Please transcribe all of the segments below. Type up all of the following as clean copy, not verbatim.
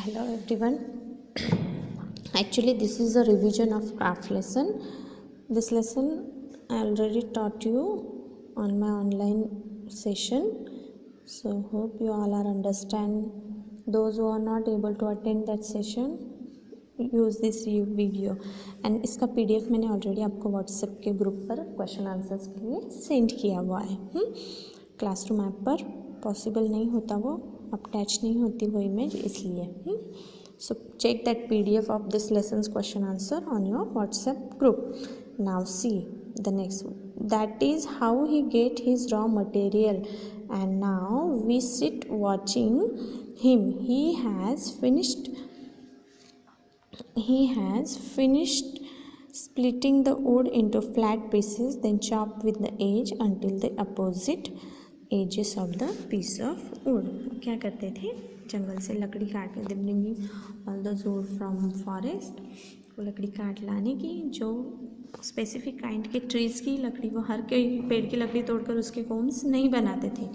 Hello everyone. Actually, this is a revision of craft lesson. This lesson I already taught you on my online session. So hope you all are understand. Those who are not able to attend that session, use this video. And इसका PDF मैंने already आपको WhatsApp के group पर question answers के लिए send किया हुआ है. क्लासरूम ऐप पर पॉसिबल नहीं होता, वो अटैच नहीं होती वो इमेज, इसलिए. So check that PDF of this lesson's question answer on your WhatsApp group. Now see the next one. That is how he get his raw material, and now we sit watching him. He has finished splitting the wood into flat pieces, then chopped with the edge until the opposite edges of the piece of wood. क्या करते थे, जंगल से लकड़ी काट के bringing all the wood from forest, वो लकड़ी काट लाने की, जो स्पेसिफिक काइंड के ट्रीज़ की लकड़ी, वो हर के पेड़ की लकड़ी तोड़कर उसके कोम्स नहीं बनाते थे,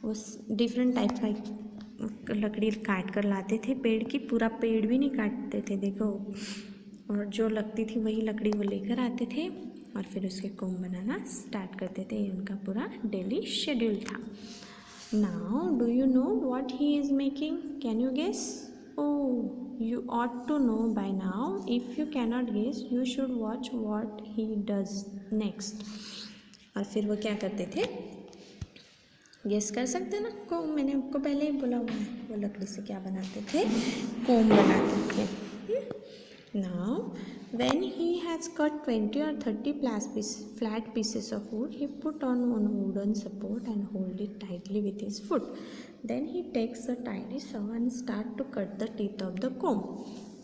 वो डिफरेंट टाइप का लकड़ी काट कर लाते थे. पेड़ की पूरा पेड़ भी नहीं काटते थे, देखो, और जो लगती थी वही लकड़ी वो लेकर आते थे और फिर उसके कोम बनाना स्टार्ट करते थे. उनका पूरा डेली शेड्यूल था. Now do you know what he is making? Can you guess? Oh, you ought to know by now. If you can not guess, you should watch what he does next. और फिर वो क्या करते थे, guess कर सकते हैं ना? कोम, मैंने आपको पहले ही बोला हुआ है, वो लकड़ी से क्या बनाते थे, कोम बनाते थे. Now, when he has cut 20 or 30 flat pieces of wood, he put on one wooden support and hold it tightly with his foot. Then he takes a tiny saw and start to cut the teeth of the comb.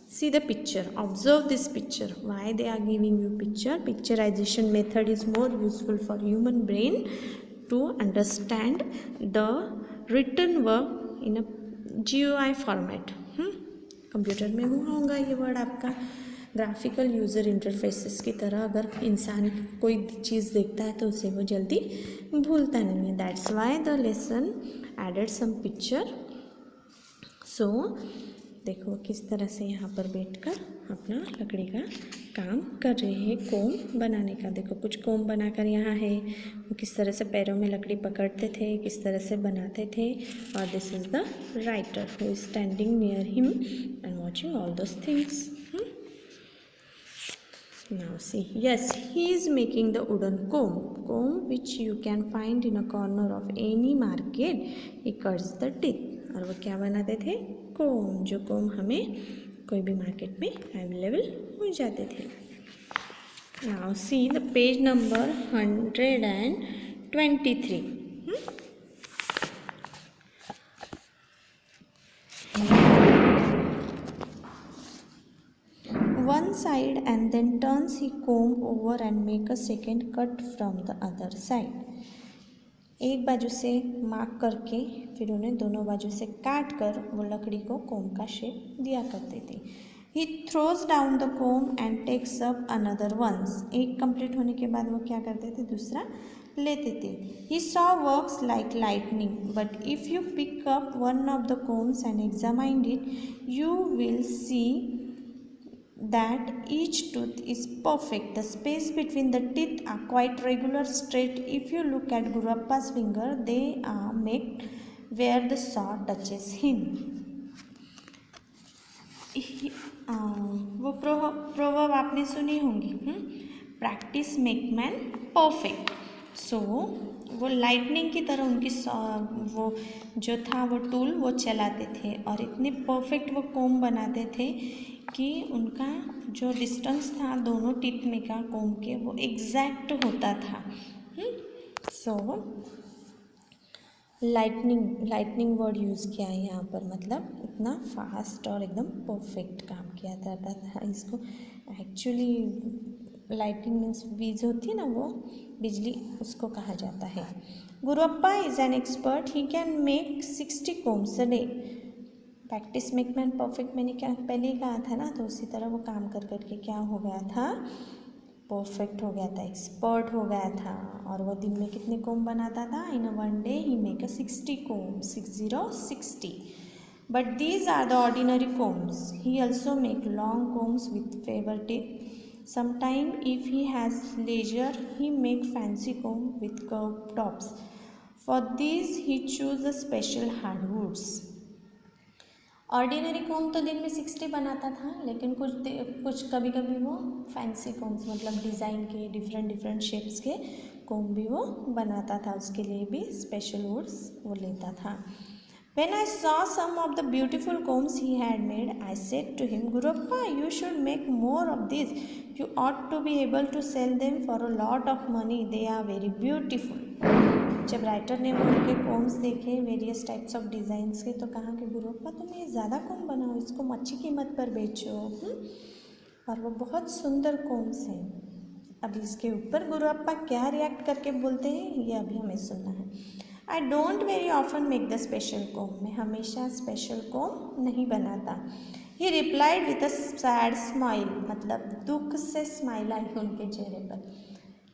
See the picture. Observe this picture. Why they are giving you picture? Picturization method is more useful for human brain to understand the written work in a GUI format. Computer में हुआ होगा ये word आपका. Graphical user interfaces की तरह अगर इंसान कोई चीज़ देखता है तो उसे वो जल्दी भूलता नहीं है. That's why the lesson added some picture. So देखो किस तरह से यहाँ पर बैठकर अपना लकड़ी का काम कर रहे हैं कोम बनाने का. देखो कुछ कोम बनाकर यहाँ है, वो किस तरह से पैरों में लकड़ी पकड़ते थे, किस तरह से बनाते थे. और this is the writer who is standing near him and watching all those things. Now see, yes, he is making the wooden comb which you can find in a corner of any market. He cuts the teeth. और वो क्या बनाते थे, कोम, जो कोम हमें कोई भी market में अवेलेबल हो जाते थे. Now see the page number 123. One side and then turns he comb over and make a second cut from the other side. एक बाजू से मार्क करके फिर उन्हें दोनों बाजू से काट कर वो लकड़ी को कोम का शेप दिया करते थे. He throws down the comb and takes up another once. एक कंप्लीट होने के बाद वो क्या करते थे, दूसरा लेते थे. He saw works like lightning, but if you pick up one of the combs and examine it, you will see that each tooth is perfect. The space between the teeth are quite regular, straight. If you look at Gurappa's finger, they are made where the saw touches him. वो proverb आपने सुनी होंगी, practice make man perfect. सो वो lightning की तरह उनकी वो जो था वो टूल वो चलाते थे और इतने परफेक्ट वो कोम बनाते थे कि उनका जो डिस्टेंस था दोनों टीथ में का कोम के, वो एग्जैक्ट होता था. सो लाइटनिंग वर्ड यूज़ किया है यहाँ पर, मतलब इतना फास्ट और एकदम परफेक्ट काम किया जाता था. इसको एक्चुअली लाइटनिंग मीन्स बीज होती है ना, वो बिजली उसको कहा जाता है. Guruappa is an expert. He can make 60 combs a day. Practice make man perfect मैंने क्या पहले ही कहा था ना, तो उसी तरह वो काम कर करके क्या हो गया था, परफेक्ट हो गया था, एक्सपर्ट हो गया था. और वो दिन में कितने कोम बनाता था? In a one day he make a 60 comb, 60. But these are the ordinary combs. He also make long combs with favor tip. Sometime if he has leisure, he make fancy comb with curved tops. For these he choose a special hardwoods. Ordinary comb तो दिन में 60 बनाता था, लेकिन कुछ कभी कभी वो फैंसी कोम्स मतलब डिज़ाइन के डिफरेंट शेप्स के कोम भी वो बनाता था, उसके लिए भी स्पेशल वुड्स वो लेता था. When I saw some of the beautiful combs he had made, I said to him, Guruppa, you should make more of these. You ought to be able to sell them for a lot of money. They are very beautiful. जब writer ने वो उनके combs देखे various types of designs के, तो कहा कि गुरुप्पा तुम ये ज़्यादा कोम बनाओ, इसको अच्छी कीमत पर बेचो. और वो बहुत सुंदर कोम्स हैं. अब इसके ऊपर गुरुप्पा क्या रिएक्ट करके बोलते हैं ये अभी हमें सुनना है. I don't very often make the special comb. मैं हमेशा स्पेशल कोम नहीं बनाता. He replied with a sad smile. मतलब दुख से स्माइल आई उनके चेहरे पर.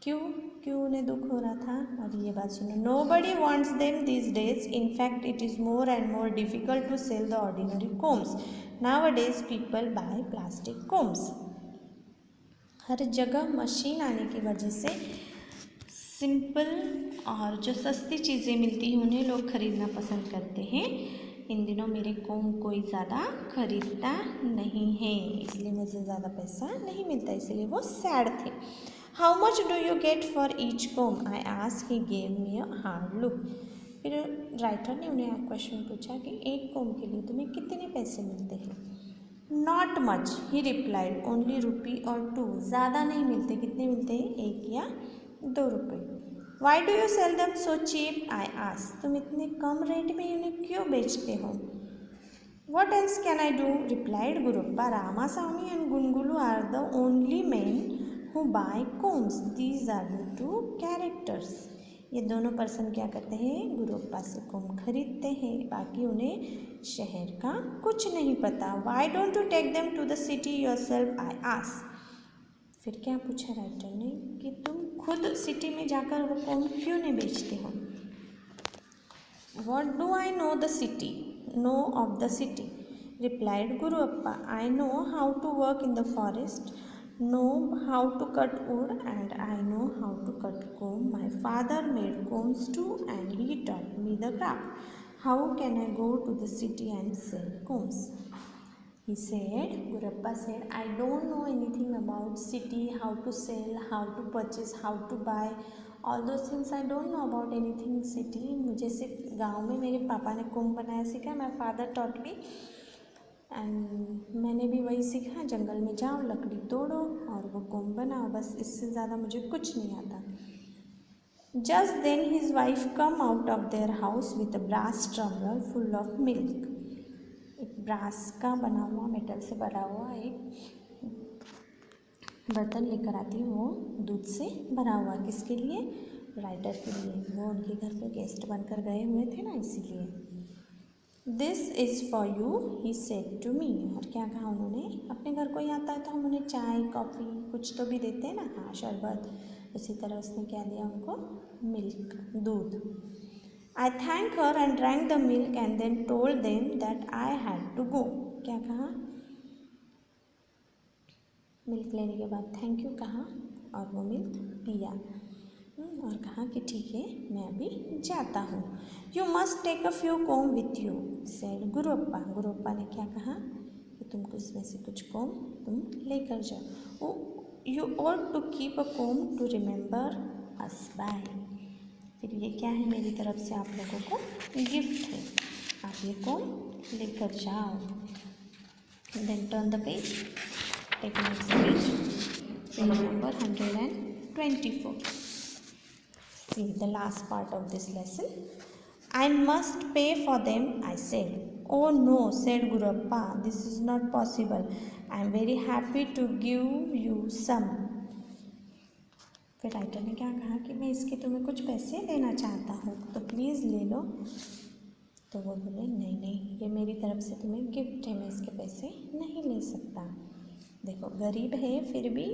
क्यों उन्हें दुख हो रहा था? और ये बात सुनो. Nobody wants them these days. In fact, it is more and more difficult to sell the ordinary combs. Nowadays, people buy plastic combs. हर जगह मशीन आने की वजह से सिंपल और जो सस्ती चीज़ें मिलती हैं उन्हें लोग ख़रीदना पसंद करते हैं. इन दिनों मेरे कोम कोई ज़्यादा ख़रीदता नहीं है, इसलिए मुझे ज़्यादा पैसा नहीं मिलता, इसलिए वो सैड थे. How much do you get for each comb? I ask. He gave me a hard look. फिर राइटर ने उन्हें क्वेश्चन पूछा कि एक कोम के लिए तुम्हें कितने पैसे मिलते हैं. Not much, he replied. Only rupee और 2. ज़्यादा नहीं मिलते. कितने मिलते हैं? 1 या 2 रुपये. Why do you sell them so cheap? I ask. तुम इतने कम रेट में उन्हें क्यों बेचते हो? What else can I do? Replied Gurappa. Ramaswamy and Gungulu are the only man who buy combs. These are the 2 characters. ये दोनों पर्सन क्या करते हैं? गुरुप्पा से कोम खरीदते हैं, बाकी उन्हें शहर का कुछ नहीं पता. Why don't you take them to the city yourself? I ask. फिर क्या पूछा राइटर ने कि तुम खुद सिटी में जाकर वो कोम क्यों नहीं बेचते हो? What do I know the city? Know of the city? Replied Guruappa. I know how to work in the forest, know how to cut wood, and I know how to cut comb. My father made combs too, and he taught me the craft. How can I go to the city and sell combs? He said, Guruppa said, I don't know anything about city, how to sell, how to purchase, how to buy. All those things I don't know about anything city. मुझे सिर्फ गांव में मेरे पापा ने कोम बनाया सीखा. My father taught me. And मैंने भी वही सीखा. जंगल में जाओ, लकड़ी तोड़ो और वो कोम बनाओ. बस इससे ज़्यादा मुझे कुछ नहीं आता. Just then his wife come out of their house with a brass tumbler full of milk. एक ब्रास का बना हुआ, मेटल से भरा हुआ एक बर्तन लेकर आती है. वो दूध से भरा हुआ. किसके लिए? राइटर के लिए. वो उनके घर पे गेस्ट बनकर गए हुए थे ना, इसीलिए. This is for you, he said to me. और क्या कहा उन्होंने? अपने घर कोई आता है तो हम उन्हें चाय कॉफ़ी कुछ तो भी देते हैं ना. हाँ, शरबत. उसी तरह उसने क्या दिया उनको? मिल्क, दूध. I thanked her and drank the milk and then told them that I had to go. क्या कहा? मिल्क लेने के बाद थैंक यू कहा और वो मिल्क पिया और कहा कि ठीक है मैं अभी जाता हूँ. You must take a few comb with you, said गुरुप्पा. गुरुप्पा ने क्या कहा कि तुमको इसमें से कुछ कोम तुम लेकर जाओ. You ought to keep a comb to remember us by. फिर ये क्या है? मेरी तरफ से आप लोगों को गिफ्ट है. आप ये कोम लेकर जाओ. Then turn the page. Take next page. Page number 124. See the last part of this lesson. I must pay for them, I said. Oh no, said Guruppa. This is not possible. I am very happy to give you some. फिर writer ने क्या कहा कि मैं इसके तुम्हें कुछ पैसे देना चाहता हूँ, तो प्लीज़ ले लो. तो वो बोले नहीं, ये मेरी तरफ से तुम्हें गिफ्ट है, मैं इसके पैसे नहीं ले सकता. देखो गरीब है फिर भी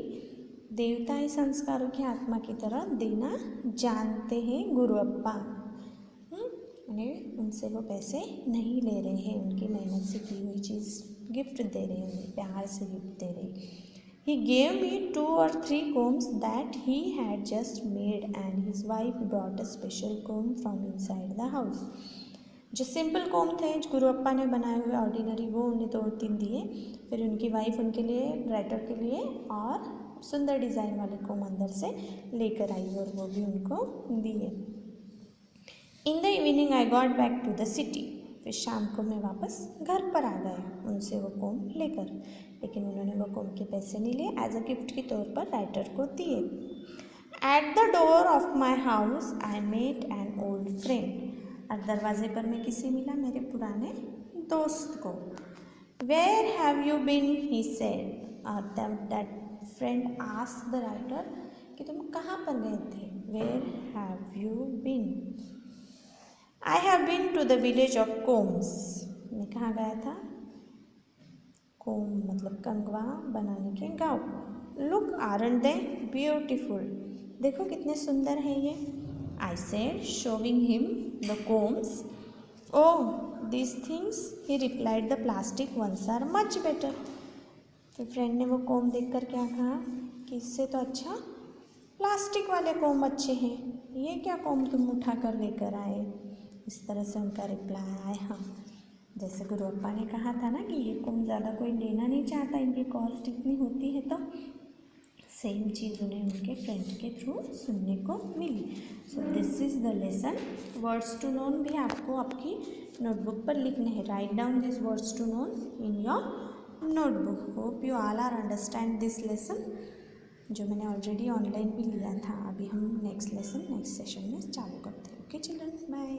देवताई संस्कारों की आत्मा की तरह देना जानते हैं गुरुअप्पा. यानी उनसे वो पैसे नहीं ले रहे हैं, उनकी मेहनत से की हुई चीज़ गिफ्ट दे रहे हैं, उन्हें प्यार से गिफ्ट दे रहे हैं। He gave me 2 or 3 combs that he had just made and his wife brought a special comb from inside the house. जो सिंपल कोम थे गुरुअप्पा ने बनाए हुए ऑर्डिनरी, वो उन्हें 2-3 दिए। फिर उनकी वाइफ उनके लिए, राइटर के लिए और सुंदर डिज़ाइन वाले कोम अंदर से लेकर आई और वो भी उनको दिए। In the evening I got back to the city. फिर शाम को मैं वापस घर पर आ गया उनसे वो कोम लेकर, लेकिन उन्होंने वो कोम के पैसे नहीं लिए, एज अ गिफ्ट के तौर पर राइटर को दिए। At the door of my house I met an old friend. और दरवाजे पर मैं किसे मिला? मेरे पुराने दोस्त को। Where have you been he said. और that friend asked the writer कि तुम कहाँ पर गए थे? Where have you been? I have been to the village of combs. मैं कहाँ गया था? कोम मतलब कंगवा बनाने के गाँव को। Look aren't they beautiful. देखो कितने सुंदर हैं ये। I said showing him the combs. Oh this things, he replied the plastic ones are much better. फिर फ्रेंड ने वो कोम देखकर क्या कहा कि इससे तो अच्छा प्लास्टिक वाले कोम अच्छे हैं, ये क्या कोम तुम उठा कर लेकर आए? इस तरह से उनका रिप्लाई आया। हाँ, जैसे गुरुअप्पा ने कहा था ना कि ये कोम ज़्यादा कोई लेना नहीं चाहता, इनकी कॉस्ट इतनी होती है, तो सेम चीज़ उन्हें उनके फ्रेंड के थ्रू सुनने को मिली। So this is the lesson. Words to known भी आपको आपकी नोटबुक पर लिखने हैं। Write down this words to known in your notebook. Hope you all are understand this lesson, जो मैंने ऑलरेडी ऑनलाइन भी लिया था। अभी हम नेक्स्ट लेसन नेक्स्ट सेशन में चालू करते हैं। Okay children, bye.